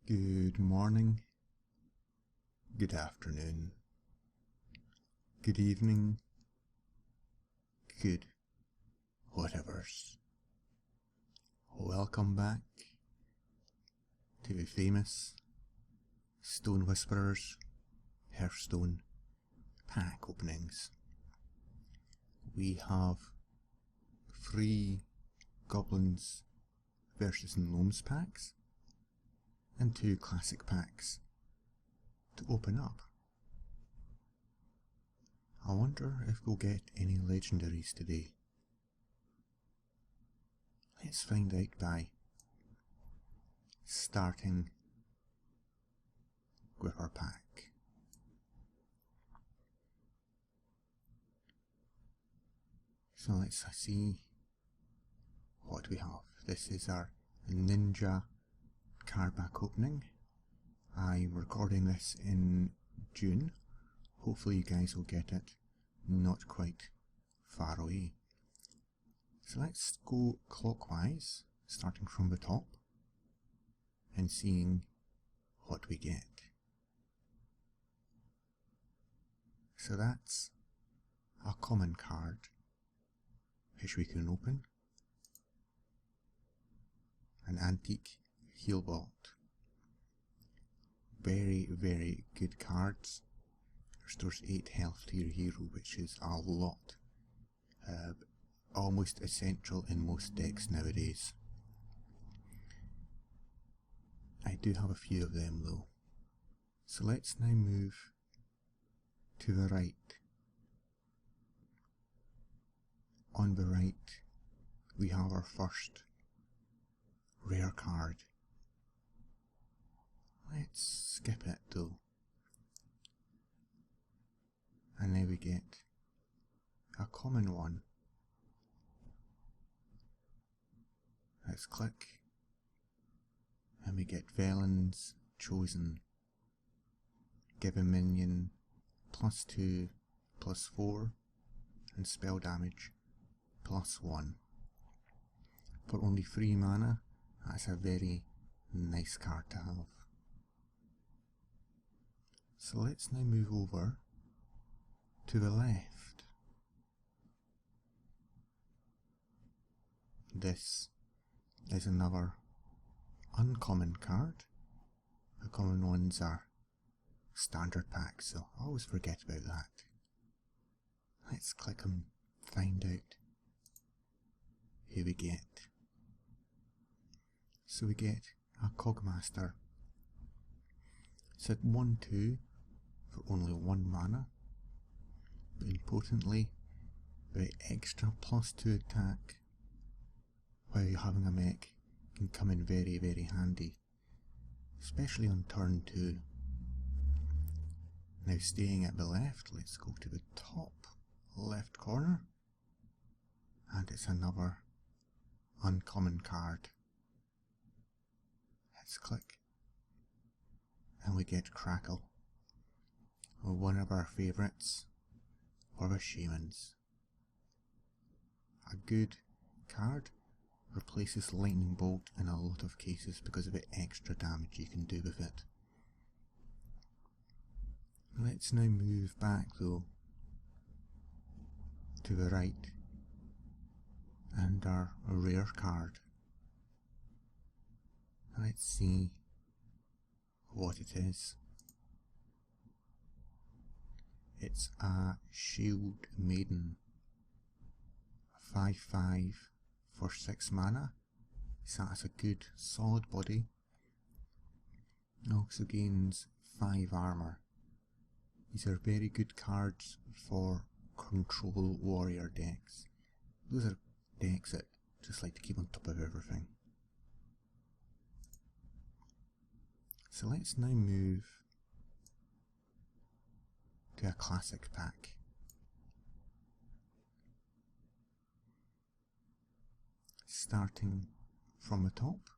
Good morning, good afternoon, good evening, good whatevers. Welcome back to the famous Stone Whisperers Hearthstone pack openings. We have 3 Goblins versus Gnomes packs and 2 classic packs to open up. I wonder if we'll get any legendaries today. Let's find out by starting with our pack. So let's see what we have. This is our Ninja card back opening. I'm recording this in June. Hopefully you guys will get it not quite far away. So let's go clockwise, starting from the top and seeing what we get. So that's a common card which we can open. An antique heal vault. Very good cards. Restores 8 health to your hero, which is a lot. Almost essential in most decks nowadays. I do have a few of them though. So let's now move to the right. On the right we have our first rare card. Let's skip it though. And now we get a common one. Let's click and we get Velen's Chosen. Give a minion +2, +4 and spell damage +1. For only 3 mana, that's a very nice card to have. So let's now move over to the left. This is another uncommon card. The common ones are standard packs, so I always forget about that. Let's click and find out who we get. So we get a Cogmaster. It's at 1/2 for only 1 mana, but importantly, the extra +2 attack while you're having a mech can come in very handy, especially on turn 2. Now staying at the left, let's go to the top left corner, and it's another uncommon card. Let's click and we get Crackle, one of our favourites for the Shamans. A good card, replaces Lightning Bolt in a lot of cases because of the extra damage you can do with it. Let's now move back though to the right and our rare card. Let's see what it is. It's a Shield Maiden. 5/5 for 6 mana. So that's a good solid body. Also gains 5 armor. These are very good cards for control warrior decks. Those are decks that just like to keep on top of everything. So let's now move to a classic pack. Starting from the top,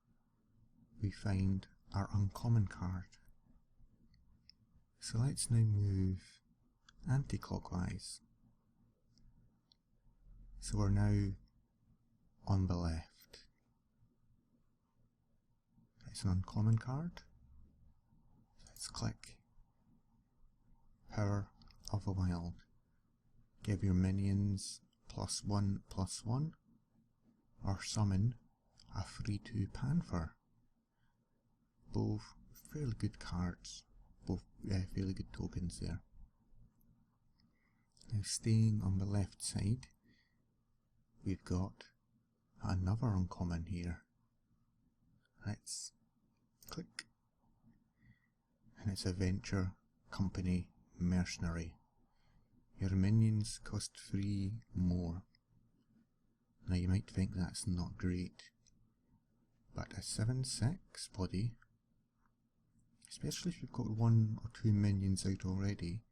we find our uncommon card. So let's now move anti-clockwise. So we're now on the left. It's an uncommon card. Let's click Power of the Wild. Give your minions +1/+1 or summon a 3/2 Panther. Both fairly good cards, both fairly good tokens there. Now staying on the left side, we've got another uncommon here. Let's click, and it's a Venture Company Mercenary. Your minions cost 3 more. Now you might think that's not great, but a 7/6 body, especially if you've got 1 or 2 minions out already,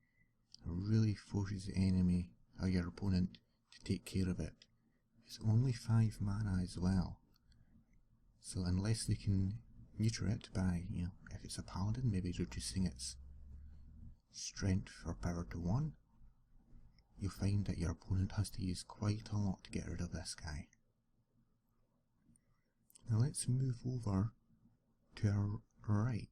really forces the enemy or your opponent to take care of it. It's only 5 mana as well, so unless they can neuter it by, if it's a paladin, maybe reducing its strength or power to 1, you'll find that your opponent has to use quite a lot to get rid of this guy. Now let's move over to our right.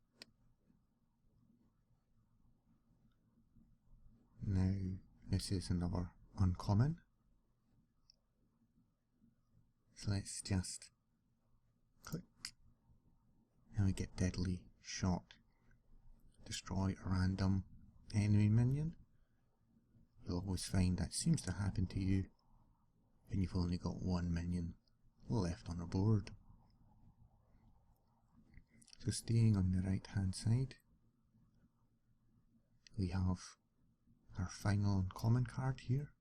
Now this is another uncommon, so let's just click, and we get Deadly Shot. Destroy a random enemy minion. You'll always find that seems to happen to you when you've only got 1 minion left on the board. So staying on the right hand side, we have our final uncommon card here.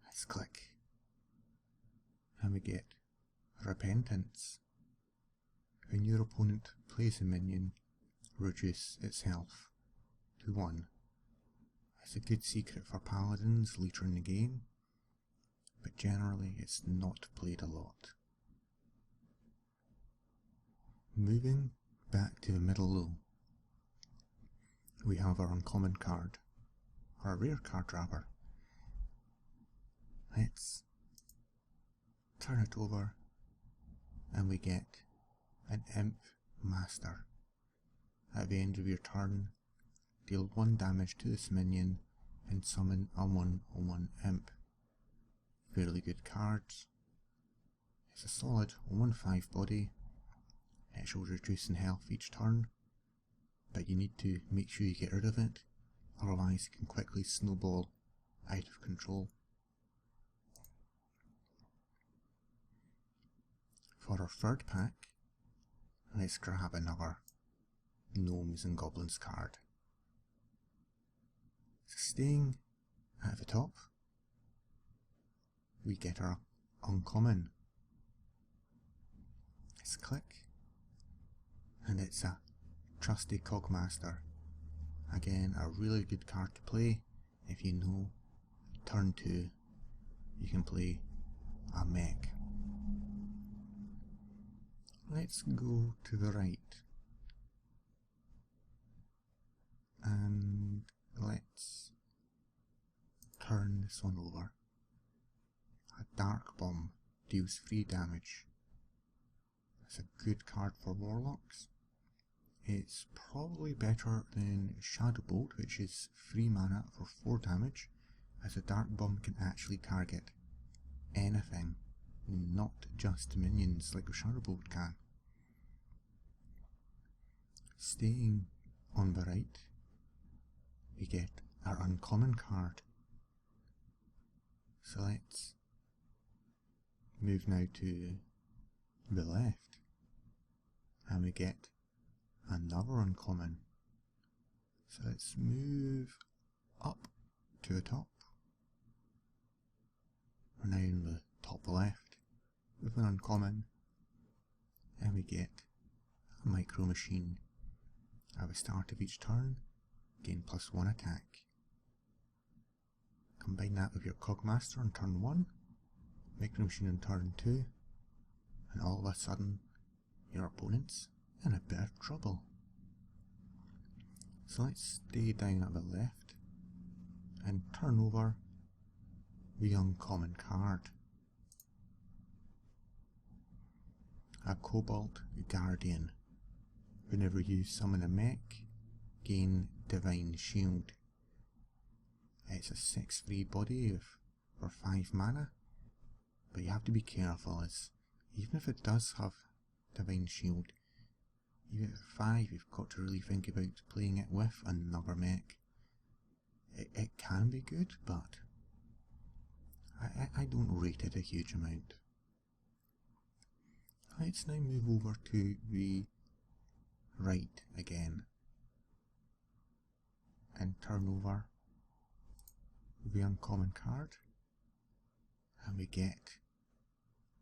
Let's click, and we get Repentance. When your opponent plays a minion, reduce its health to 1. It's a good secret for paladins later in the game, but generally it's not played a lot. Moving back to the middle row, we have our uncommon card, or a rare card rather. Let's turn it over, and we get an Imp Master. At the end of your turn, deal 1 damage to this minion and summon a 1/1 Imp. Fairly good cards. It's a solid 1/5 body. It shows reduce in health each turn, but you need to make sure you get rid of it, otherwise it can quickly snowball out of control. For our third pack, let's grab another Gnomes and Goblins card. So staying at the top, we get our uncommon. Let's click, and it's a Trusty Cogmaster. Again, a really good card to play if you know turn 2 you can play a mech. Let's go to the right, and let's turn this one over. A Dark Bomb deals 3 damage. It's a good card for Warlocks. It's probably better than Shadow Bolt, which is 3 mana for 4 damage, as a Dark Bomb can actually target anything, not just minions like a Shadow Bolt can. Staying on the right, we get our uncommon card. So let's move now to the left, and we get another uncommon. So let's move up to the top. We're now in the top left with an uncommon, and we get a Micro Machine. At the start of each turn, gain +1 attack. Combine that with your Cogmaster on turn 1, Micro Machine on turn 2, and all of a sudden your opponent's in a bit of trouble. So let's stay down at the left and turn over the uncommon card. A Cobalt Guardian. Whenever you summon a mech, gain Divine Shield. It's a 6/3 body for 5 mana, but you have to be careful, as even if it does have Divine Shield, even at 5 you've got to really think about playing it with another mech. It can be good, but I don't rate it a huge amount. Let's now move over to the right again and turn over the uncommon card, and we get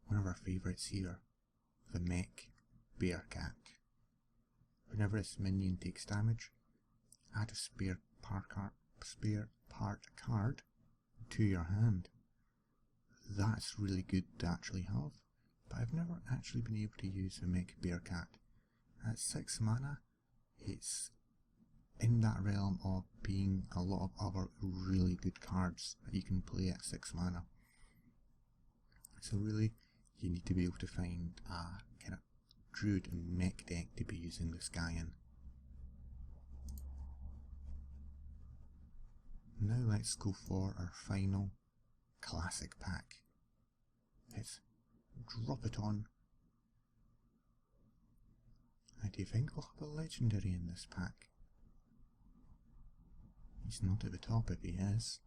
one of our favourites here, the mech Bearcat. Whenever its minion takes damage, add a spare part card to your hand. That's really good to actually have, but I've never actually been able to use the mech Bearcat. At 6 mana, it's in that realm of being a lot of other really good cards that you can play at 6 mana. So really, you need to be able to find a kind of druid and mech deck to be using this guy in. Now let's go for our final classic pack. Let's drop it on. And do you think we'll have a legendary in this pack? He's not at the top if he is.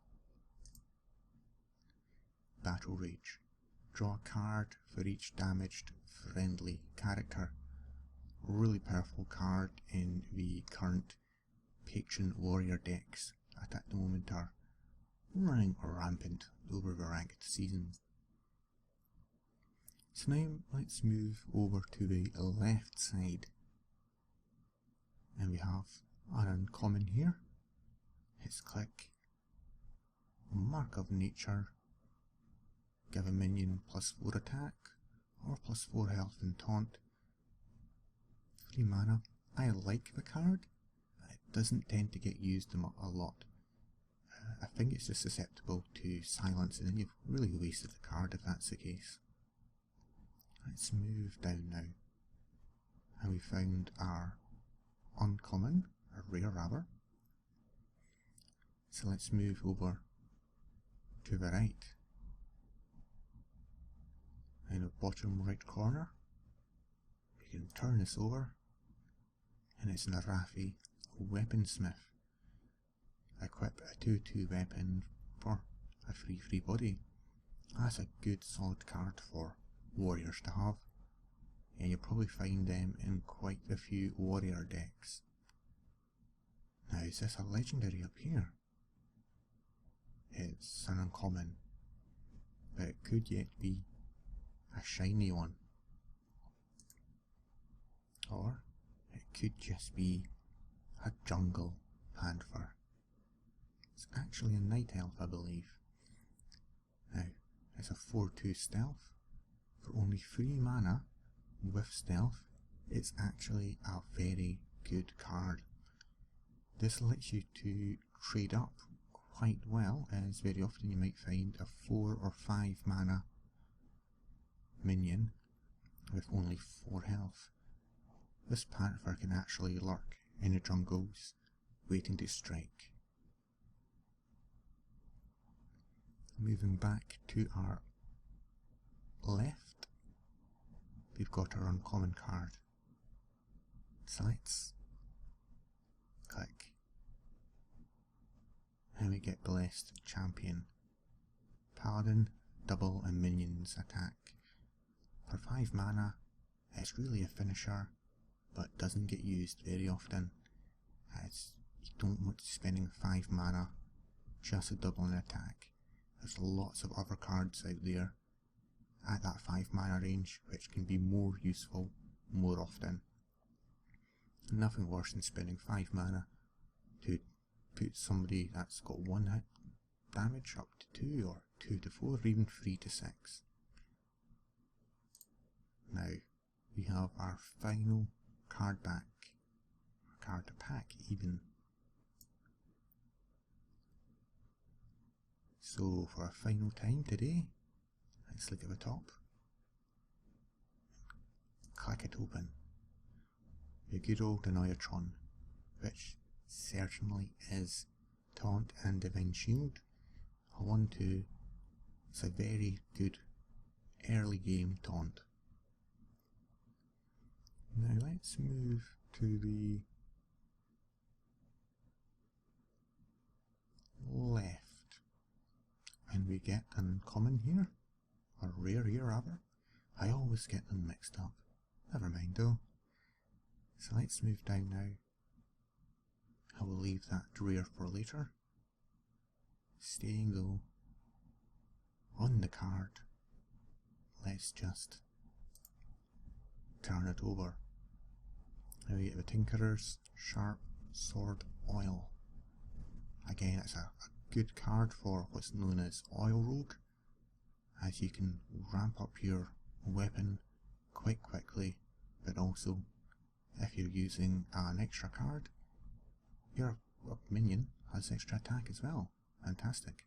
Battle Rage. Draw a card for each damaged friendly character. Really powerful card in the current patron warrior decks that at the moment are running rampant over the ranked seasons. So now let's move over to the left side, and we have an uncommon here. Let's click Mark of Nature, give a minion +4 attack or +4 health and taunt. 3 mana. I like the card, it doesn't tend to get used a lot. I think it's just susceptible to silence, and then you've really wasted the card if that's the case. Let's move down now, and we found our uncommon, or rare rather. So let's move over to the right. In the bottom right corner, we can turn this over, and it's an Arathi Weaponsmith. Equip a 2/2 weapon for a 3/3 body. That's a good solid card for warriors to have, and you'll probably find them in quite a few warrior decks. Now, is this a legendary up here? It's an uncommon, but it could yet be a shiny one, or it could just be a jungle panther. It's actually a night elf, I believe. Now, it's a 4/2 stealth. For only 3 mana with stealth, it's actually a very good card. This lets you to trade up quite well, as very often you might find a 4 or 5 mana minion with only 4 health. This panther can actually lurk in the jungles, waiting to strike. Moving back to our left, we've got our uncommon card. So let's click, and we get Blessed Champion. Paladin, double and minions attack. For 5 mana, it's really a finisher, but doesn't get used very often, as you don't want to be spending 5 mana just to double an attack. There's lots of other cards out there at that 5 mana range which can be more useful more often. Nothing worse than spending 5 mana to put somebody that's got 1 hit damage up to 2 or 2 to 4 or even 3 to 6. Now we have our final card back, or card pack even. So for a final time today, let's look at the top, click it open. your good old Annoyatron, which certainly is Taunt and Divine Shield. A 1-2, it's a very good early game taunt. Now let's move to the left, and we get an uncommon here, or rare here rather. I always get them mixed up. Never mind though. So let's move down now. I will leave that rare for later. Staying though on the card, let's just turn it over. Now we get the Tinkerer's Sharp Sword Oil. Again, it's a good card for what's known as Oil Rogue, as you can ramp up your weapon quite quickly, but also if you're using an extra card, your minion has extra attack as well. Fantastic.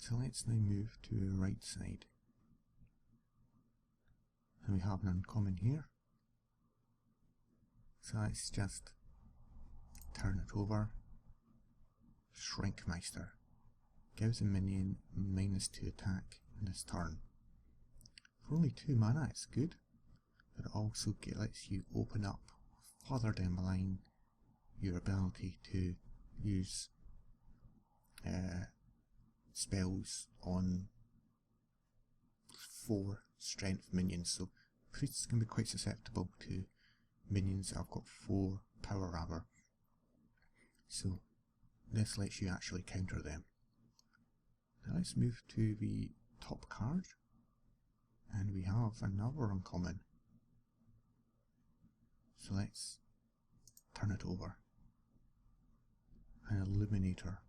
So let's now move to the right side. And we have an uncommon here. So let's just turn it over. Shrinkmeister. Gives a minion -2 attack in this turn. For only 2 mana it's good, but it also lets you open up further down the line your ability to use spells on 4 strength minions, so priests can be quite susceptible to minions that have got 4 power rather. So this lets you actually counter them. Now let's move to the top card, and we have another uncommon. So let's turn it over. An Illuminator.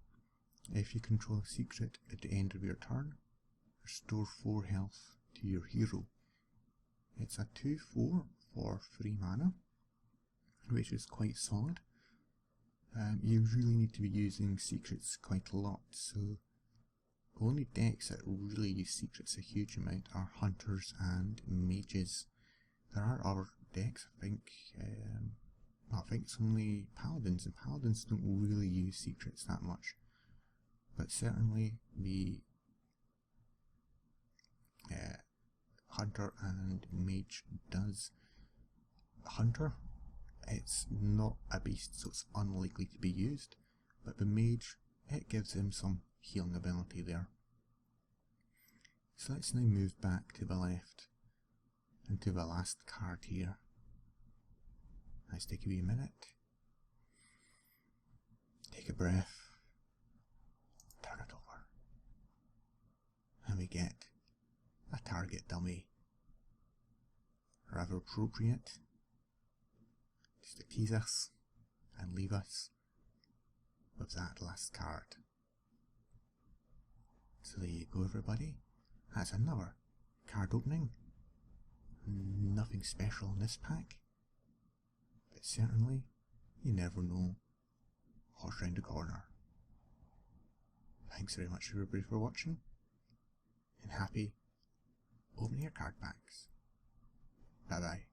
If you control a secret at the end of your turn, restore 4 health to your hero. It's a 2/4 for 3 mana, which is quite solid. You really need to be using secrets quite a lot, so the only decks that really use secrets a huge amount are hunters and mages. There are other decks, I think it's only paladins, and paladins don't really use secrets that much. But certainly the hunter and mage does. Hunter, it's not a beast, so it's unlikely to be used, but the mage, it gives him some healing ability there. So let's now move back to the left and to the last card here. Let's take a wee minute, take a breath, turn it over, and we get a target dummy. Rather appropriate, just to tease us and leave us with that last card. So there you go everybody, that's another card opening. Nothing special in this pack, but certainly you never know what's round the corner. Thanks very much everybody for watching, and happy opening your card packs. Bye bye.